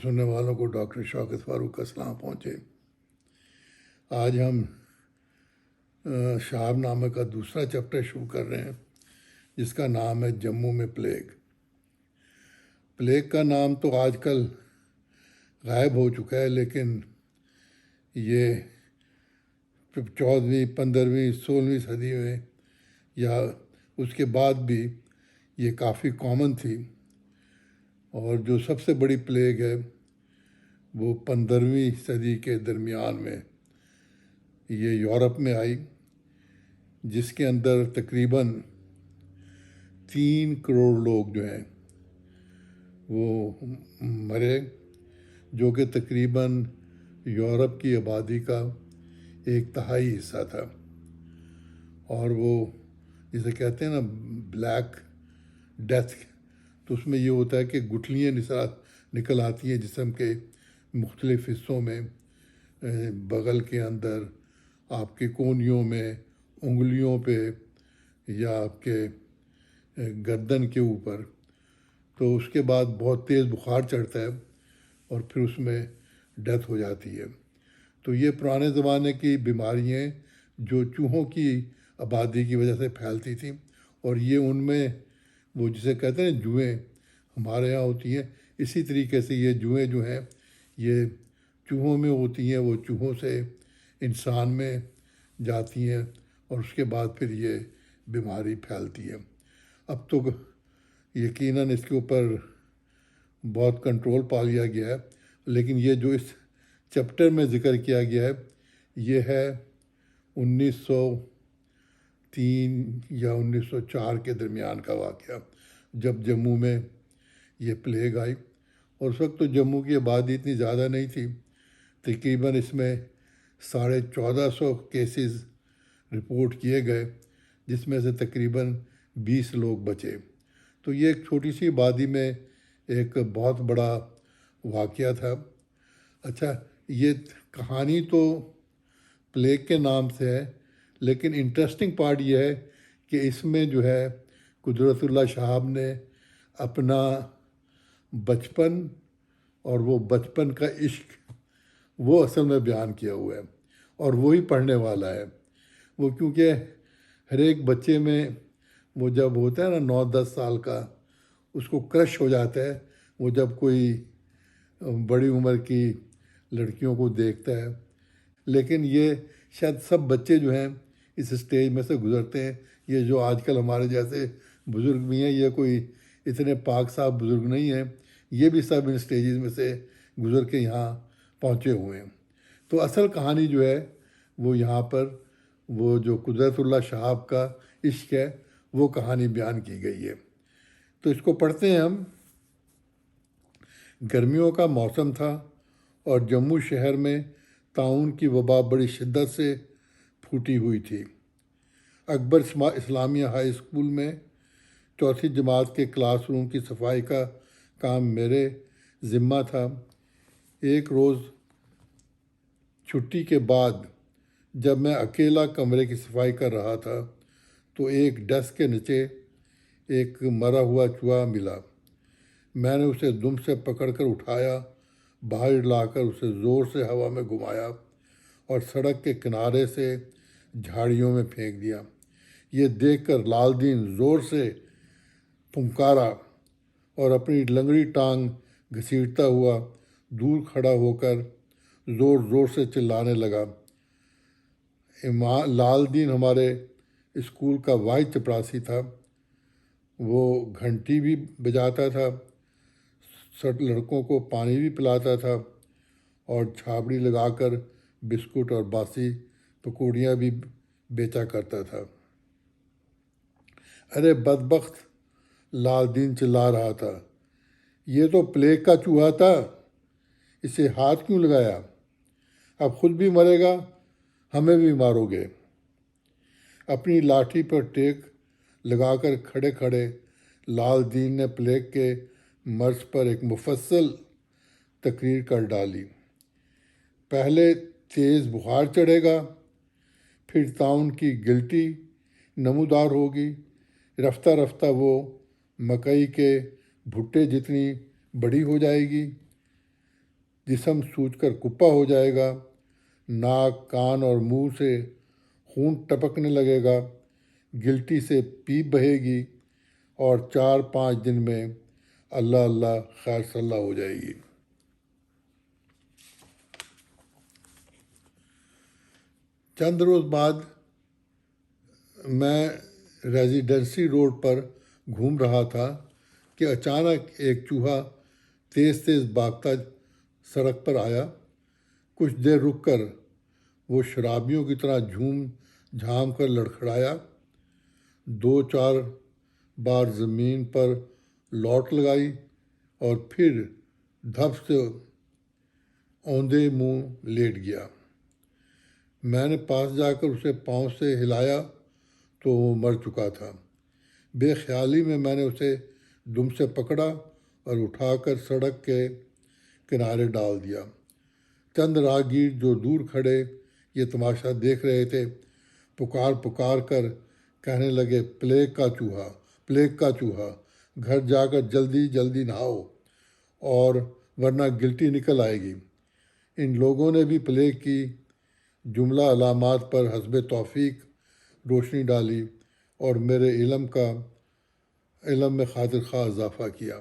سننے والوں کو ڈاکٹر شوکت فاروق کا سلام پہنچے۔ آج ہم شہاب نامہ کا دوسرا چیپٹر شروع کر رہے ہیں، جس کا نام ہے جموں میں پلیگ۔ پلیگ کا نام تو آج کل غائب ہو چکا ہے، لیکن یہ 14ویں 15ویں 16ویں صدی میں یا اس کے بعد بھی یہ کافی کامن تھی، اور جو سب سے بڑی پلیگ ہے وہ 15ویں صدی کے درمیان میں یہ یورپ میں آئی، جس کے اندر تقریباً 3 کروڑ لوگ جو ہیں وہ مرے، جو کہ تقریباً یورپ کی آبادی کا 1/3 حصہ تھا۔ اور وہ جسے کہتے ہیں نا بلیک ڈیتھ، تو اس میں یہ ہوتا ہے کہ گٹھلیاں نکل آتی ہیں جسم کے مختلف حصوں میں، بغل کے اندر، آپ کے کونیوں میں، انگلیوں پہ، یا آپ کے گردن کے اوپر۔ تو اس کے بعد بہت تیز بخار چڑھتا ہے اور پھر اس میں ڈیتھ ہو جاتی ہے۔ تو یہ پرانے زمانے کی بیماریاں جو چوہوں کی آبادی کی وجہ سے پھیلتی تھیں، اور یہ ان میں وہ جسے کہتے ہیں جوئیں ہمارے یہاں ہوتی ہیں، اسی طریقے سے یہ جوئیں جو ہیں یہ چوہوں میں ہوتی ہیں، وہ چوہوں سے انسان میں جاتی ہیں اور اس کے بعد پھر یہ بیماری پھیلتی ہے۔ اب تو یقیناً اس کے اوپر بہت کنٹرول پا لیا گیا ہے، لیکن یہ جو اس چیپٹر میں ذکر کیا گیا ہے یہ ہے 1903 یا 1904 کے درمیان کا واقعہ، جب جموں میں یہ پلیگ آئی۔ اور اس وقت تو جموں کی آبادی اتنی زیادہ نہیں تھی، تقریباً اس میں 1450 کیسز رپورٹ کیے گئے، جس میں سے تقریباً 20 لوگ بچے۔ تو یہ ایک چھوٹی سی آبادی میں ایک بہت بڑا واقعہ تھا۔ اچھا، یہ کہانی تو پلیگ کے نام سے ہے، لیکن انٹرسٹنگ پارٹ یہ ہے کہ اس میں جو ہے قدرت اللہ شہاب نے اپنا بچپن اور وہ بچپن کا عشق وہ اصل میں بیان کیا ہوا ہے، اور وہی پڑھنے والا ہے وہ، کیونکہ ہر ایک بچے میں وہ جب ہوتا ہے نا 9-10 سال کا، اس کو کرش ہو جاتا ہے وہ جب کوئی بڑی عمر کی لڑکیوں کو دیکھتا ہے۔ لیکن یہ شاید سب بچے جو ہیں اس اسٹیج میں سے گزرتے ہیں۔ یہ جو آج کل ہمارے جیسے بزرگ بھی ہیں، یہ کوئی اتنے پاک صاف بزرگ نہیں ہیں، یہ بھی سب ان اسٹیجز میں سے گزر کے یہاں پہنچے ہوئے ہیں۔ تو اصل کہانی جو ہے وہ یہاں پر وہ جو قدرت اللہ شہاب کا عشق ہے وہ کہانی بیان کی گئی ہے۔ تو اس کو پڑھتے ہیں ہم۔ گرمیوں کا موسم تھا اور جموں شہر میں طاعون کی وبا بڑی شدت سے پھوٹی ہوئی تھی۔ اکبر اسلامیہ ہائی اسکول میں 4تھی جماعت کے کلاس روم کی صفائی کا کام میرے ذمہ تھا۔ ایک روز چھٹی کے بعد جب میں اکیلا کمرے کی صفائی کر رہا تھا تو ایک ڈیسک کے نیچے ایک مرا ہوا چوہا ملا۔ میں نے اسے دم سے پکڑ کر اٹھایا، باہر لا کر اسے زور سے ہوا میں گھمایا اور سڑک کے کنارے سے جھاڑیوں میں پھینک دیا۔ یہ دیکھ کر لال دین زور سے پھنکارا اور اپنی لنگڑی ٹانگ گھسیٹتا ہوا دور کھڑا ہو کر زور زور سے چلانے لگا۔ لال دین ہمارے اسکول کا واحد چپراسی تھا۔ وہ گھنٹی بھی بجاتا تھا، لڑکوں کو پانی بھی پلاتا تھا، اور چھابڑی لگا کر بسکٹ اور باسی پکوڑیاں بھی بیچا کرتا تھا۔ ارے بدبخت، لال دین چلا رہا تھا، یہ تو پلیگ کا چوہا تھا، اسے ہاتھ کیوں لگایا؟ اب خود بھی مرے گا، ہمیں بھی مارو گے۔ اپنی لاٹھی پر ٹیک لگا کر کھڑے کھڑے لال دین نے پلیگ کے مرض پر ایک مفصل تقریر کر ڈالی۔ پہلے تیز بخار چڑھے گا، پھر طاعون کی گلٹی نمودار ہوگی، رفتہ رفتہ وہ مکئی کے بھٹے جتنی بڑی ہو جائے گی، جسم سوج کر کپا ہو جائے گا، ناک، کان اور منہ سے خون ٹپکنے لگے گا، گلٹی سے پیپ بہے گی، اور 4-5 دن میں اللہ اللہ خیر صلاح ہو جائے گی۔ چند روز بعد میں ریزیڈنسی روڈ پر گھوم رہا تھا کہ اچانک ایک چوہا تیز تیز بھاگتا سڑک پر آیا۔ کچھ دیر رک کر وہ شرابیوں کی طرح جھام کر لڑکھڑایا، 2-4 بار زمین پر لوٹ لگائی اور پھر دھپ سے اوندھے منہ لیٹ گیا۔ میں نے پاس جا کر اسے پاؤں سے ہلایا تو وہ مر چکا تھا۔ بے خیالی میں نے اسے دم سے پکڑا اور اٹھا کر سڑک کے کنارے ڈال دیا۔ چند راہگیر جو دور کھڑے یہ تماشا دیکھ رہے تھے پکار کر کہنے لگے، پلیگ کا چوہا، پلیگ کا چوہا، گھر جا کر جلدی جلدی نہاؤ اور ورنہ گلٹی نکل آئے گی۔ ان لوگوں نے بھی پلیگ کی جملہ علامات پر حسب توفیق روشنی ڈالی اور میرے علم میں خاطر خواہ اضافہ کیا۔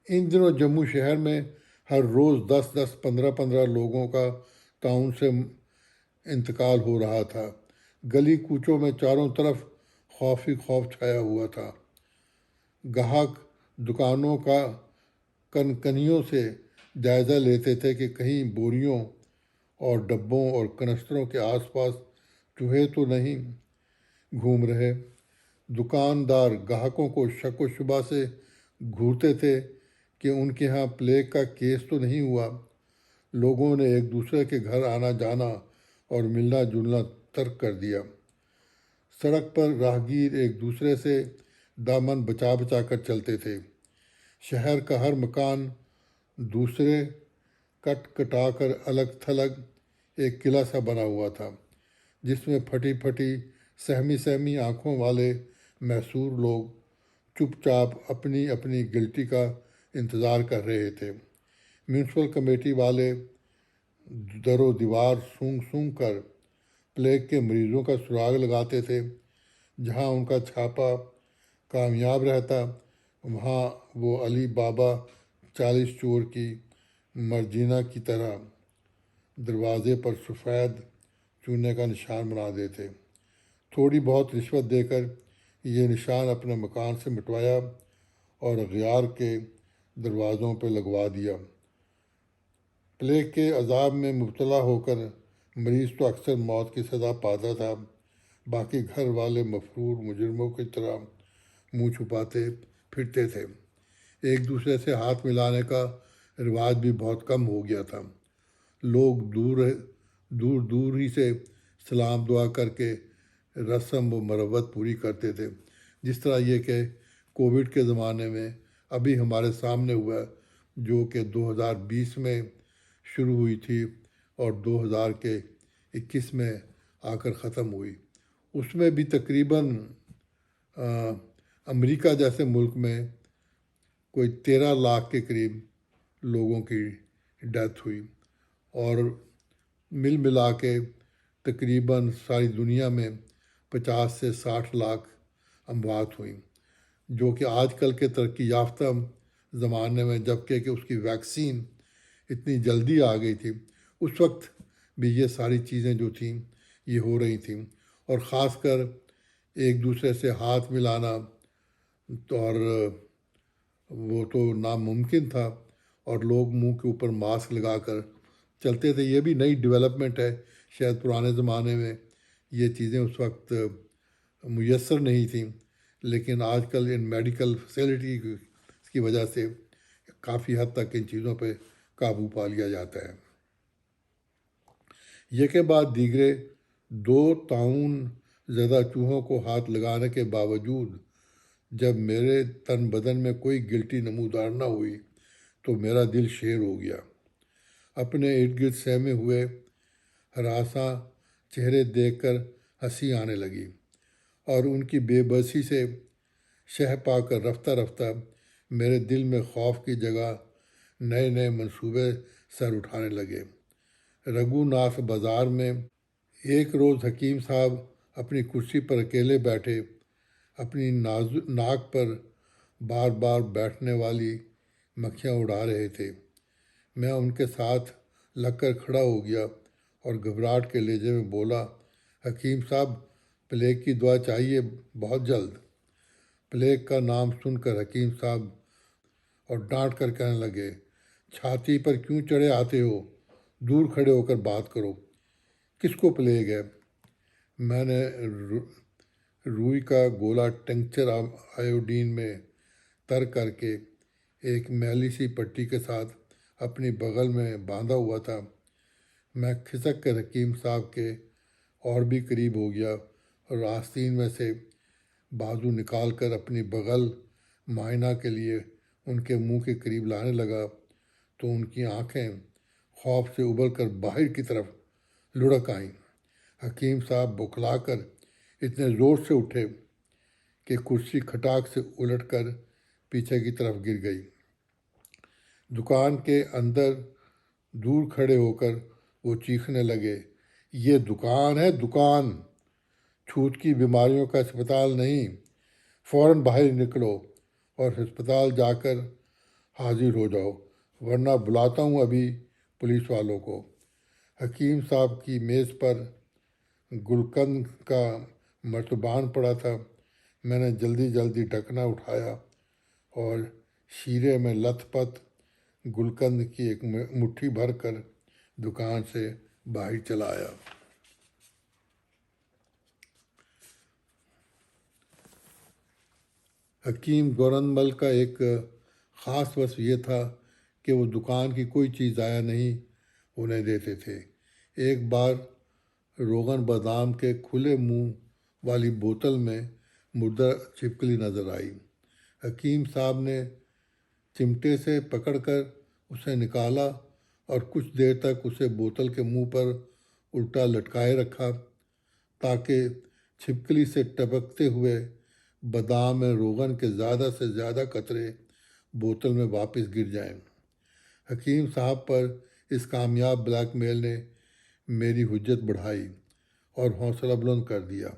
ان دنوں جموں شہر میں ہر روز 10-15 لوگوں کا طاعون سے انتقال ہو رہا تھا۔ گلی کوچوں میں چاروں طرف خوف ہی خوف چھایا ہوا تھا۔ گاہک دکانوں کا کنیوں سے جائزہ لیتے تھے کہ کہیں بوریوں اور ڈبوں اور کنستروں کے آس پاس چوہے تو نہیں گھوم رہے۔ دکاندار گاہکوں کو شک و شبہ سے گھورتے تھے کہ ان کے ہاں پلیگ کا کیس تو نہیں ہوا۔ لوگوں نے ایک دوسرے کے گھر آنا جانا اور ملنا جلنا ترک کر دیا۔ سڑک پر راہگیر ایک دوسرے سے دامن بچا کر چلتے تھے۔ شہر کا ہر مکان دوسرے کٹا کر الگ تھلگ ایک قلعہ سا بنا ہوا تھا، جس میں پھٹی سہمی آنکھوں والے محصور لوگ چپ چاپ اپنی اپنی گلٹی کا انتظار کر رہے تھے۔ میونسپل کمیٹی والے در و دیوار سونگ کر پلیگ کے مریضوں کا سراغ لگاتے تھے۔ جہاں ان کا چھاپا کامیاب رہتا وہاں وہ علی بابا 40 چور کی مرجینا کی طرح دروازے پر سفید چونے کا نشان بنا دیتے۔ تھوڑی بہت رشوت دے کر یہ نشان اپنے مکان سے مٹوایا اور اغیار کے دروازوں پہ لگوا دیا۔ پلیگ کے عذاب میں مبتلا ہو کر مریض تو اکثر موت کی سزا پاتا تھا، باقی گھر والے مفرور مجرموں کی طرح منہ چھپاتے پھرتے تھے۔ ایک دوسرے سے ہاتھ ملانے کا رواج بھی بہت کم ہو گیا تھا۔ لوگ دور ہی سے سلام دعا کر کے رسم و مروت پوری کرتے تھے، جس طرح یہ کہ کووڈ کے زمانے میں ابھی ہمارے سامنے ہوا، جو کہ 2020 میں شروع ہوئی تھی اور 2021 میں آ کر ختم ہوئی۔ اس میں بھی تقریباً امریکہ جیسے ملک میں کوئی 13 لاکھ کے قریب لوگوں کی ڈیتھ ہوئی اور ملا کے تقریباً ساری دنیا میں 50 سے 60 لاکھ اموات ہوئیں، جو کہ آج کل کے ترقی یافتہ زمانے میں جبکہ کہ اس کی ویکسین اتنی جلدی آ گئی تھی، اس وقت بھی یہ ساری چیزیں جو تھیں یہ ہو رہی تھیں، اور خاص کر ایک دوسرے سے ہاتھ ملانا اور وہ تو ناممکن تھا، اور لوگ منہ کے اوپر ماسک لگا کر چلتے تھے۔ یہ بھی نئی ڈیولپمنٹ ہے، شاید پرانے زمانے میں یہ چیزیں اس وقت میسر نہیں تھیں، لیکن آج کل ان میڈیکل فیسلٹی کی وجہ سے کافی حد تک ان چیزوں پہ قابو پا لیا جاتا ہے۔ یہ کے بعد دیگرے 2 طاعون زدہ چوہوں کو ہاتھ لگانے کے باوجود جب میرے تن بدن میں کوئی گلٹی نمودار نہ ہوئی تو میرا دل شیر ہو گیا۔ اپنے ارد گرد سہمے ہوئے ہراساں چہرے دیکھ کر ہنسی آنے لگی، اور ان کی بے بسی سے شہ پا کر رفتہ رفتہ میرے دل میں خوف کی جگہ نئے نئے منصوبے سر اٹھانے لگے۔ رگھو ناتھ بازار میں ایک روز حکیم صاحب اپنی کرسی پر اکیلے بیٹھے اپنی ناک پر بار بار بیٹھنے والی مکھیاں اڑا رہے تھے۔ میں ان کے ساتھ لگ کر کھڑا ہو گیا اور گھبراہٹ کے لہجے میں بولا، حکیم صاحب پلیگ کی دوا چاہیے بہت جلد۔ پلیگ کا نام سن کر حکیم صاحب اور ڈانٹ کر کہنے لگے، چھاتی پر کیوں چڑھے آتے ہو؟ دور کھڑے ہو کر بات کرو، کس کو پلیگ ہے؟ میں نے روئی کا گولا ٹنکچر آیوڈین میں تر کر کے ایک میلی سی پٹی کے ساتھ اپنی بغل میں باندھا ہوا تھا۔ میں کھسک کر حکیم صاحب کے اور بھی قریب ہو گیا اور آستین میں سے بازو نکال کر اپنی بغل معائنہ کے لیے ان کے منہ کے قریب لانے لگا تو ان کی آنکھیں خوف سے ابل کر باہر کی طرف لڑک آئیں۔ حکیم صاحب بکھلا کر اتنے زور سے اٹھے کہ کرسی کھٹاک سے الٹ کر پیچھے کی طرف گر گئی۔ دکان کے اندر دور کھڑے ہو کر وہ چیخنے لگے، یہ دکان ہے دکان، چھوت کی بیماریوں کا اسپتال نہیں، فوراً باہر نکلو اور ہسپتال جا کر حاضر ہو جاؤ ورنہ بلاتا ہوں ابھی پولیس والوں کو۔ حکیم صاحب کی میز پر گلقند کا مرتبان پڑا تھا۔ میں نے جلدی جلدی ڈھکنا اٹھایا اور شیرے میں لت پت گلقند کی ایک مٹھی بھر کر دکان سے باہر چلا آیا۔ حکیم گورندمل کا ایک خاص وصف یہ تھا کہ وہ دکان کی کوئی چیز ضائع نہیں ہونے دیتے تھے۔ ایک بار روغن بادام کے کھلے منہ والی بوتل میں مردہ چھپکلی نظر آئی۔ حکیم صاحب نے چمٹے سے پکڑ کر اسے نکالا اور کچھ دیر تک اسے بوتل کے منہ پر الٹا لٹکائے رکھا تاکہ چھپکلی سے ٹپکتے ہوئے بادام روغن کے زیادہ سے زیادہ قطرے بوتل میں واپس گر جائیں۔ حکیم صاحب پر اس کامیاب بلیک میل نے میری حجت بڑھائی اور حوصلہ بلند کر دیا۔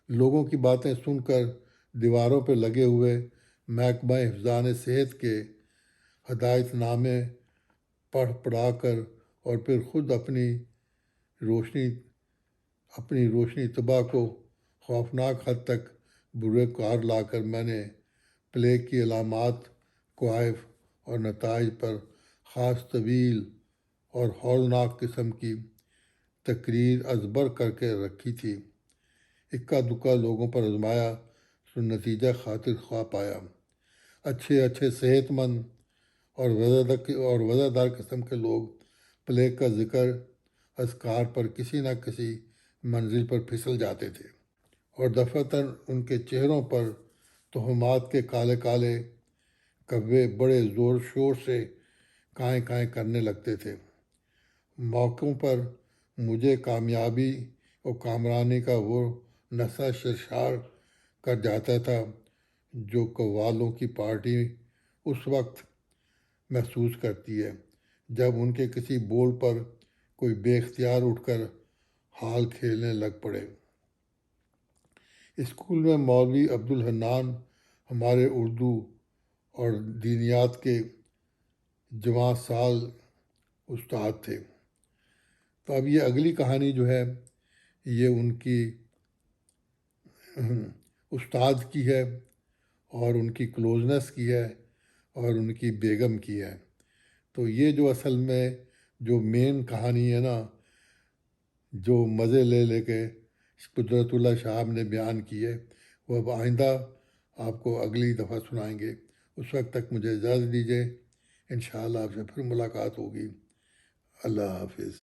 لوگوں کی باتیں سن کر دیواروں پہ لگے ہوئے محکمہ حفظان صحت کے ہدایت نامے پڑھ پڑھا کر اور پھر خود اپنی روشنی طبع کو خوفناک حد تک برے کار لا کر میں نے پلیگ کی علامات، کوائف اور نتائج پر خاص طویل اور ہولناک قسم کی تقریر ازبر کر کے رکھی تھی۔ اکا دکا لوگوں پر آزمایا تو نتیجہ خاطر خواہ پایا۔ اچھے صحت مند اور وزہ دار قسم کے لوگ پلیگ کا ذکر اذکار پر کسی نہ کسی منزل پر پھسل جاتے تھے اور دفعتاً ان کے چہروں پر تہمات کے کالے کالے کبے بڑے زور شور سے کائیں کائیں کرنے لگتے تھے۔ موقعوں پر مجھے کامیابی اور کامرانی کا وہ نشہ سرشار کر جاتا تھا جو قوالوں کی پارٹی اس وقت محسوس کرتی ہے جب ان کے کسی بول پر کوئی بے اختیار اٹھ کر حال کھیلنے لگ پڑے۔ اسکول میں مولوی عبدالحنان ہمارے اردو اور دینیات کے جواں سال استاد تھے۔ تو اب یہ اگلی کہانی جو ہے یہ ان کی استاد کی ہے اور ان کی کلوزنس کی ہے اور ان کی بیگم کی ہے۔ تو یہ جو اصل میں جو مین کہانی ہے نا، جو مزے لے لے کے قدرت اللہ صاحب نے بیان کی ہے، وہ اب آئندہ آپ کو اگلی دفعہ سنائیں گے۔ اس وقت تک مجھے اجازت دیجیے، انشاءاللہ آپ سے پھر ملاقات ہوگی۔ اللہ حافظ۔